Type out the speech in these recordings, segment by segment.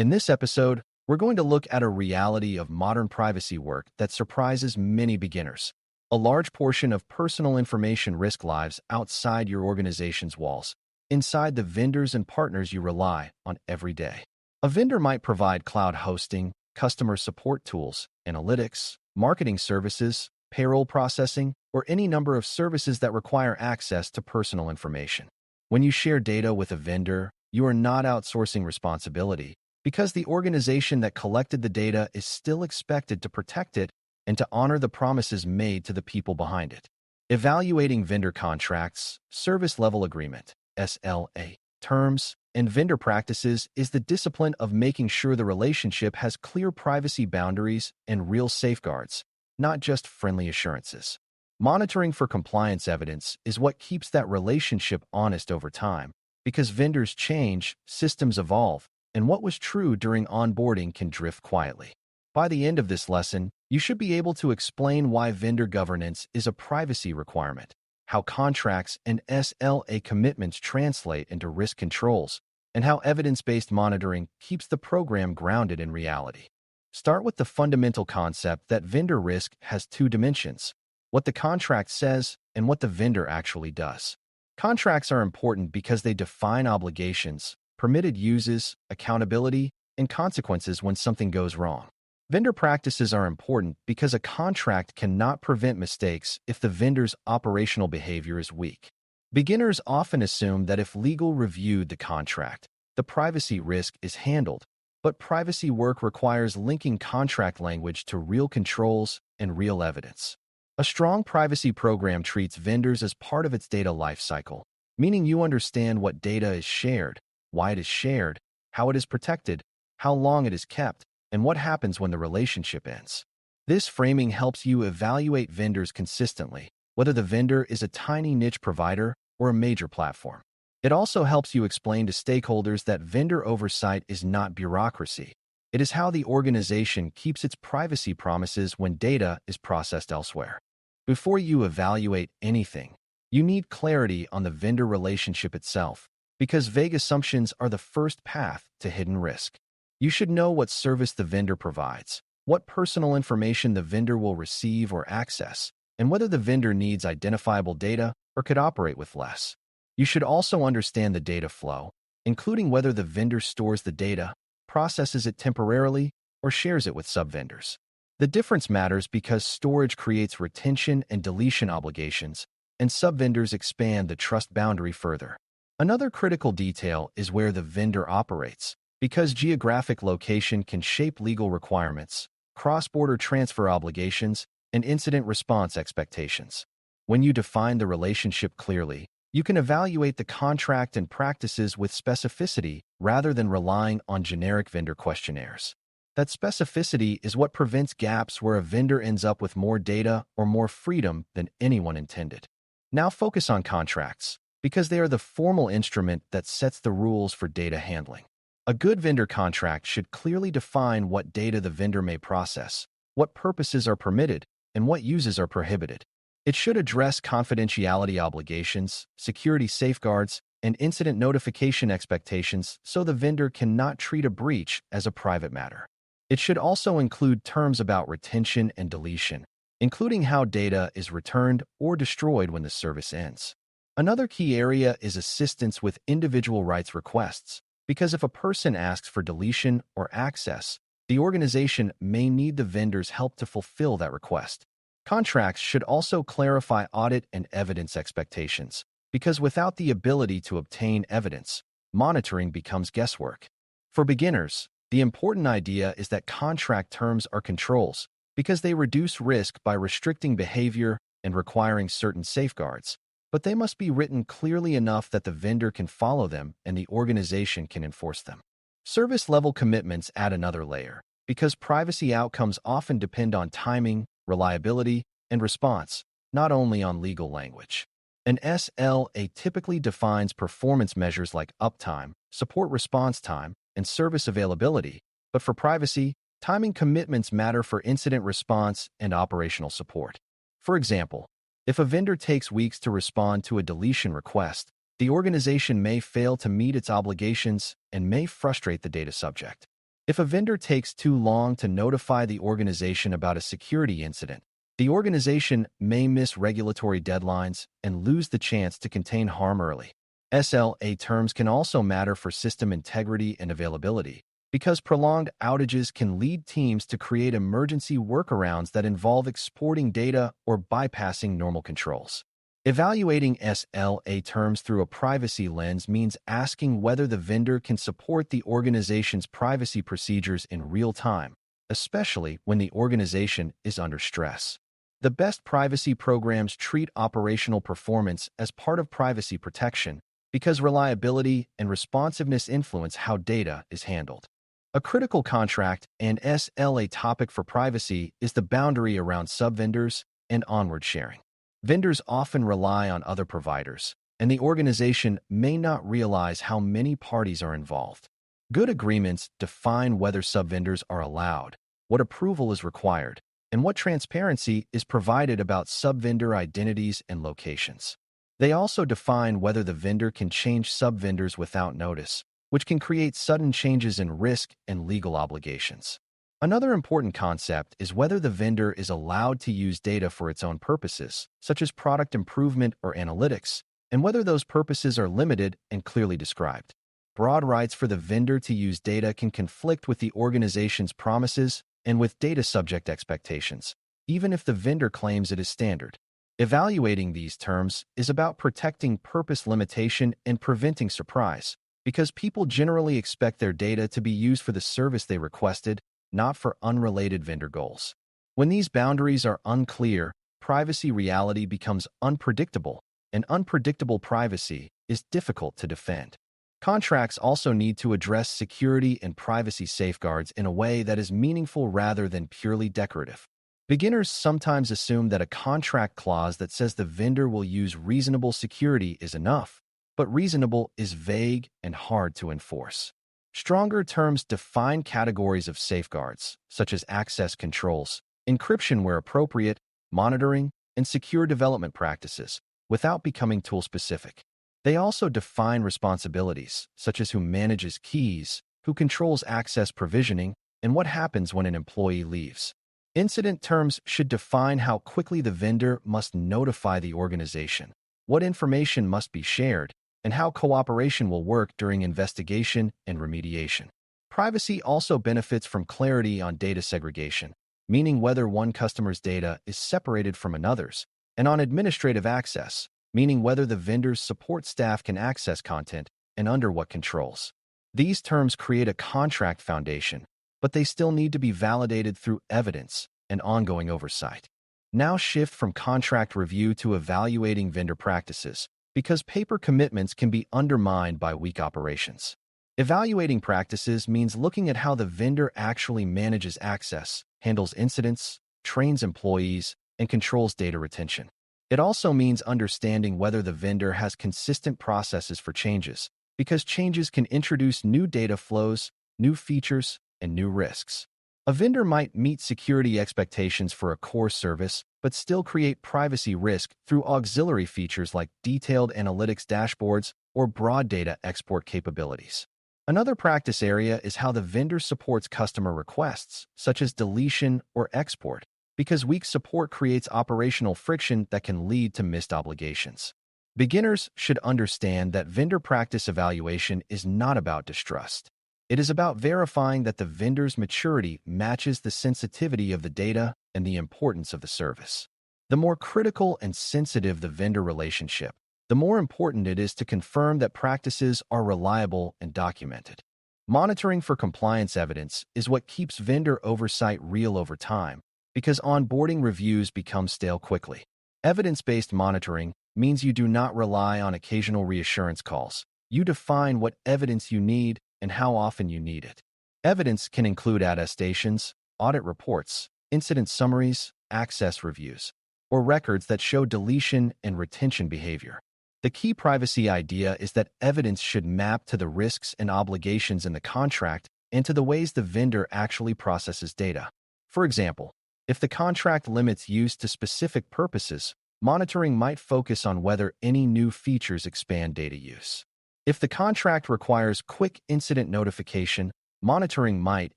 In this episode, we're going to look at a reality of modern privacy work that surprises many beginners. A large portion of personal information risk lives outside your organization's walls, inside the vendors and partners you rely on every day. A vendor might provide cloud hosting, customer support tools, analytics, marketing services, payroll processing, or any number of services that require access to personal information. When you share data with a vendor, you are not outsourcing responsibility because the organization that collected the data is still expected to protect it and to honor the promises made to the people behind it. Evaluating vendor contracts, service level agreement, SLA, terms, and vendor practices is the discipline of making sure the relationship has clear privacy boundaries and real safeguards, not just friendly assurances. Monitoring for compliance evidence is what keeps that relationship honest over time, because vendors change, systems evolve, and what was true during onboarding can drift quietly. By the end of this lesson, you should be able to explain why vendor governance is a privacy requirement, how contracts and SLA commitments translate into risk controls, and how evidence-based monitoring keeps the program grounded in reality. Start with the fundamental concept that vendor risk has two dimensions: what the contract says and what the vendor actually does. Contracts are important because they define obligations, permitted uses, accountability, and consequences when something goes wrong. Vendor practices are important because a contract cannot prevent mistakes if the vendor's operational behavior is weak. Beginners often assume that if legal reviewed the contract, the privacy risk is handled, but privacy work requires linking contract language to real controls and real evidence. A strong privacy program treats vendors as part of its data lifecycle, meaning you understand what data is shared, why it is shared, how it is protected, how long it is kept, and what happens when the relationship ends. This framing helps you evaluate vendors consistently, whether the vendor is a tiny niche provider or a major platform. It also helps you explain to stakeholders that vendor oversight is not bureaucracy. It is how the organization keeps its privacy promises when data is processed elsewhere. Before you evaluate anything, you need clarity on the vendor relationship itself, because vague assumptions are the first path to hidden risk. You should know what service the vendor provides, what personal information the vendor will receive or access, and whether the vendor needs identifiable data or could operate with less. You should also understand the data flow, including whether the vendor stores the data, processes it temporarily, or shares it with sub-vendors. The difference matters because storage creates retention and deletion obligations, and sub-vendors expand the trust boundary further. Another critical detail is where the vendor operates, because geographic location can shape legal requirements, cross-border transfer obligations, and incident response expectations. When you define the relationship clearly, you can evaluate the contract and practices with specificity rather than relying on generic vendor questionnaires. That specificity is what prevents gaps where a vendor ends up with more data or more freedom than anyone intended. Now focus on contracts, because they are the formal instrument that sets the rules for data handling. A good vendor contract should clearly define what data the vendor may process, what purposes are permitted, and what uses are prohibited. It should address confidentiality obligations, security safeguards, and incident notification expectations so the vendor cannot treat a breach as a private matter. It should also include terms about retention and deletion, including how data is returned or destroyed when the service ends. Another key area is assistance with individual rights requests, because if a person asks for deletion or access, the organization may need the vendor's help to fulfill that request. Contracts should also clarify audit and evidence expectations, because without the ability to obtain evidence, monitoring becomes guesswork. For beginners, the important idea is that contract terms are controls, because they reduce risk by restricting behavior and requiring certain safeguards, but they must be written clearly enough that the vendor can follow them and the organization can enforce them. Service-level commitments add another layer, because privacy outcomes often depend on timing, reliability, and response, not only on legal language. An SLA typically defines performance measures like uptime, support response time, and service availability, but for privacy, timing commitments matter for incident response and operational support. For example, if a vendor takes weeks to respond to a deletion request, the organization may fail to meet its obligations and may frustrate the data subject. If a vendor takes too long to notify the organization about a security incident, the organization may miss regulatory deadlines and lose the chance to contain harm early. SLA terms can also matter for system integrity and availability, because prolonged outages can lead teams to create emergency workarounds that involve exporting data or bypassing normal controls. Evaluating SLA terms through a privacy lens means asking whether the vendor can support the organization's privacy procedures in real time, especially when the organization is under stress. The best privacy programs treat operational performance as part of privacy protection because reliability and responsiveness influence how data is handled. A critical contract and SLA topic for privacy is the boundary around subvendors and onward sharing. Vendors often rely on other providers, and the organization may not realize how many parties are involved. Good agreements define whether subvendors are allowed, what approval is required, and what transparency is provided about subvendor identities and locations. They also define whether the vendor can change subvendors without notice, which can create sudden changes in risk and legal obligations. Another important concept is whether the vendor is allowed to use data for its own purposes, such as product improvement or analytics, and whether those purposes are limited and clearly described. Broad rights for the vendor to use data can conflict with the organization's promises and with data subject expectations, even if the vendor claims it is standard. Evaluating these terms is about protecting purpose limitation and preventing surprise, because people generally expect their data to be used for the service they requested, not for unrelated vendor goals. When these boundaries are unclear, privacy reality becomes unpredictable, and unpredictable privacy is difficult to defend. Contracts also need to address security and privacy safeguards in a way that is meaningful rather than purely decorative. Beginners sometimes assume that a contract clause that says the vendor will use reasonable security is enough, but reasonable is vague and hard to enforce. Stronger terms define categories of safeguards, such as access controls, encryption where appropriate, monitoring, and secure development practices, without becoming tool-specific. They also define responsibilities, such as who manages keys, who controls access provisioning, and what happens when an employee leaves. Incident terms should define how quickly the vendor must notify the organization, what information must be shared, and how cooperation will work during investigation and remediation. Privacy also benefits from clarity on data segregation, meaning whether one customer's data is separated from another's, and on administrative access, meaning whether the vendor's support staff can access content and under what controls. These terms create a contract foundation, but they still need to be validated through evidence and ongoing oversight. Now shift from contract review to evaluating vendor practices, because paper commitments can be undermined by weak operations. Evaluating practices means looking at how the vendor actually manages access, handles incidents, trains employees, and controls data retention. It also means understanding whether the vendor has consistent processes for changes, because changes can introduce new data flows, new features, and new risks. A vendor might meet security expectations for a core service, but still create privacy risk through auxiliary features like detailed analytics dashboards or broad data export capabilities. Another practice area is how the vendor supports customer requests, such as deletion or export, because weak support creates operational friction that can lead to missed obligations. Beginners should understand that vendor practice evaluation is not about distrust. It is about verifying that the vendor's maturity matches the sensitivity of the data and the importance of the service. The more critical and sensitive the vendor relationship, the more important it is to confirm that practices are reliable and documented. Monitoring for compliance evidence is what keeps vendor oversight real over time, because onboarding reviews become stale quickly. Evidence-based monitoring means you do not rely on occasional reassurance calls. You define what evidence you need and how often you need it. Evidence can include attestations, audit reports, incident summaries, access reviews, or records that show deletion and retention behavior. The key privacy idea is that evidence should map to the risks and obligations in the contract and to the ways the vendor actually processes data. For example, if the contract limits use to specific purposes, monitoring might focus on whether any new features expand data use. If the contract requires quick incident notification, Monitoring might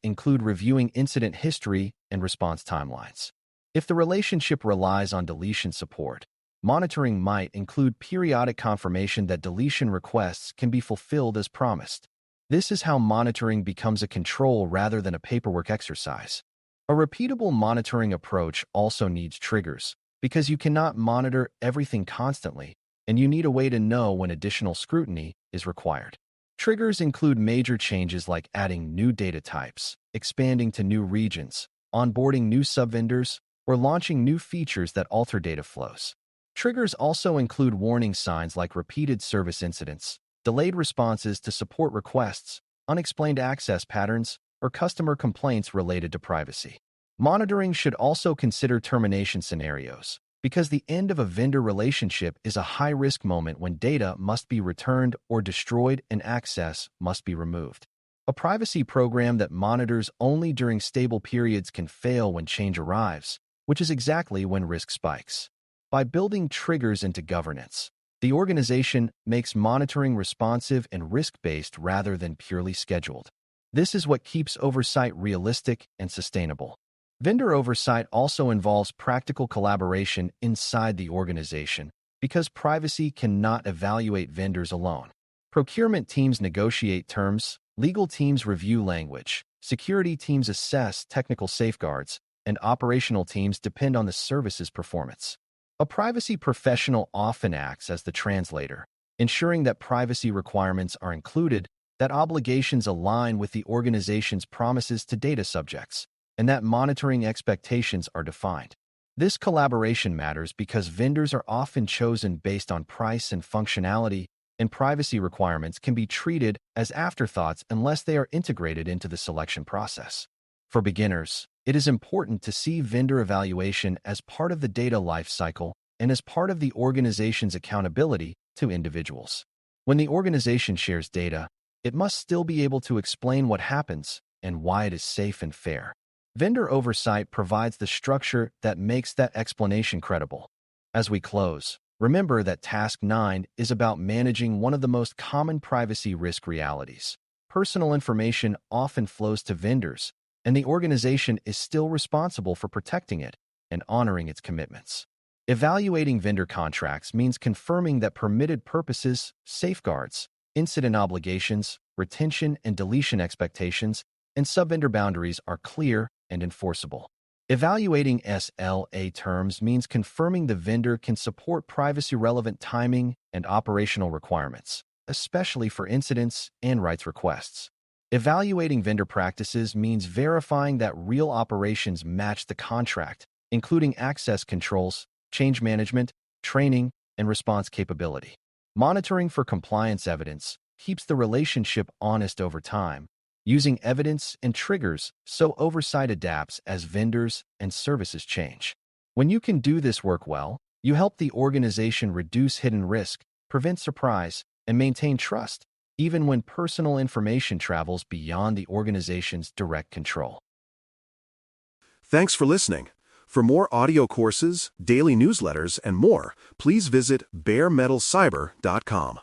include reviewing incident history and response timelines. If the relationship relies on deletion support, monitoring might include periodic confirmation that deletion requests can be fulfilled as promised. This is how monitoring becomes a control rather than a paperwork exercise. A repeatable monitoring approach also needs triggers, because you cannot monitor everything constantly, and you need a way to know when additional scrutiny is required. Triggers include major changes like adding new data types, expanding to new regions, onboarding new subvendors, or launching new features that alter data flows. Triggers also include warning signs like repeated service incidents, delayed responses to support requests, unexplained access patterns, or customer complaints related to privacy. Monitoring should also consider termination scenarios, because the end of a vendor relationship is a high-risk moment when data must be returned or destroyed and access must be removed. A privacy program that monitors only during stable periods can fail when change arrives, which is exactly when risk spikes. By building triggers into governance, the organization makes monitoring responsive and risk-based rather than purely scheduled. This is what keeps oversight realistic and sustainable. Vendor oversight also involves practical collaboration inside the organization because privacy cannot evaluate vendors alone. Procurement teams negotiate terms, legal teams review language, security teams assess technical safeguards, and operational teams depend on the service's performance. A privacy professional often acts as the translator, ensuring that privacy requirements are included, that obligations align with the organization's promises to data subjects, and that monitoring expectations are defined. This collaboration matters because vendors are often chosen based on price and functionality, and privacy requirements can be treated as afterthoughts unless they are integrated into the selection process. For beginners, it is important to see vendor evaluation as part of the data lifecycle and as part of the organization's accountability to individuals. When the organization shares data, it must still be able to explain what happens and why it is safe and fair. Vendor oversight provides the structure that makes that explanation credible. As we close, remember that Task 9 is about managing one of the most common privacy risk realities. Personal information often flows to vendors, and the organization is still responsible for protecting it and honoring its commitments. Evaluating vendor contracts means confirming that permitted purposes, safeguards, incident obligations, retention and deletion expectations, and subvendor boundaries are clear and enforceable. Evaluating SLA terms means confirming the vendor can support privacy-relevant timing and operational requirements, especially for incidents and rights requests. Evaluating vendor practices means verifying that real operations match the contract, including access controls, change management, training, and response capability. Monitoring for compliance evidence keeps the relationship honest over time, using evidence and triggers so oversight adapts as vendors and services change. When you can do this work well, you help the organization reduce hidden risk, prevent surprise, and maintain trust, even when personal information travels beyond the organization's direct control. Thanks for listening. For more audio courses, daily newsletters, and more, please visit baremetalcyber.com.